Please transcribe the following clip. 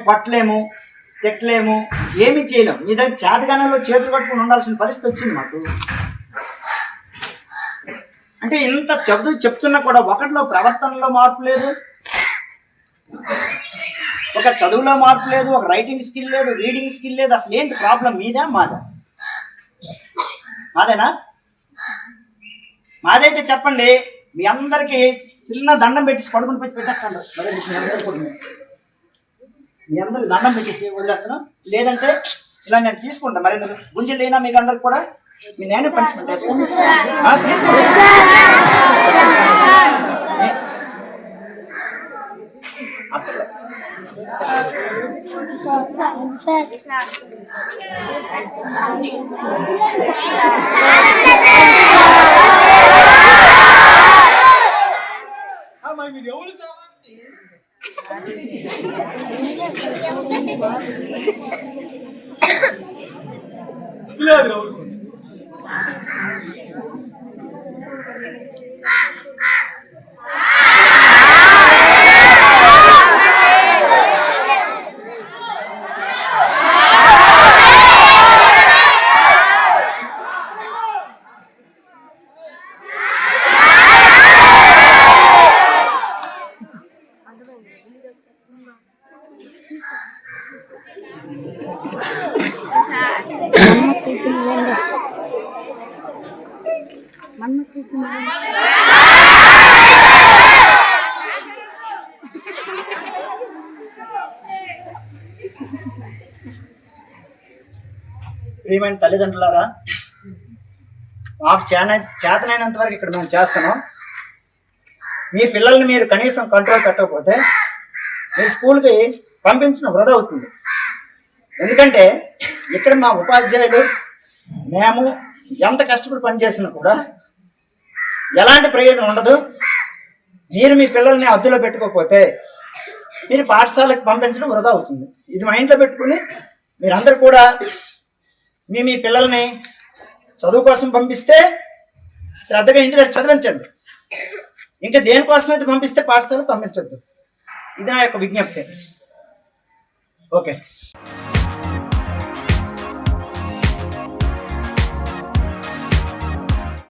కొట్టలేము, తిట్టలేము, ఏమీ చేయలేము. మీ దగ్గర చేతగానంలో చేతులు కట్టుకుని ఉండాల్సిన పరిస్థితి వచ్చింది మాకు. అంటే ఇంత చెప్తున్నా కూడా ఒకటిలో ప్రవర్తనలో మార్పు లేదు, ఒక చదువులో మార్పు లేదు, ఒక రైటింగ్ స్కిల్ లేదు, రీడింగ్ స్కిల్ లేదు. అసలు ఏంటి ప్రాబ్లం? మీదా మాదా? మాదేనా? మాదైతే చెప్పండి. మీ అందరికీ చిన్న దండం పెట్టేసి పడుకుని పెట్టి పెట్టేస్తాను. మీ అందరికి దండం పెట్టేసి వదిలేస్తున్నాం. లేదంటే ఇలా నేను తీసుకుంటాను. మరి గుంజలు అయినా మీకు అందరికి కూడా మీ నేను పనిష్మెంట్ వేసుకోండి. ప్రియమైన తల్లిదండ్రులారా, మాకు చేతనైనంత వరకు ఇక్కడ మేము చేస్తున్నాం. మీ పిల్లల్ని మీరు కనీసం కంట్రోల్ పెట్టకపోతే మీరు స్కూల్కి పంపించడం వృధా అవుతుంది. ఎందుకంటే ఇక్కడ మా ఉపాధ్యాయులు మేము ఎంత కష్టపడి పనిచేసినా కూడా ఎలాంటి ప్రయోజనం ఉండదు. మీరు మీ పిల్లల్ని అద్దులో పెట్టుకోకపోతే మీరు పాఠశాలకు పంపించడం వృధా అవుతుంది. ఇది మైండ్లో పెట్టుకుని మీరందరూ కూడా మీ పిల్లల్ని చదువు కోసం పంపిస్తే శ్రద్ధగా ఇంటి దగ్గర చదివించండి. ఇంకా దేనికోసం అయితే పంపిస్తే పాఠశాలకు పంపించొద్దు. ఇది నా యొక్క విజ్ఞప్తి. ఓకే.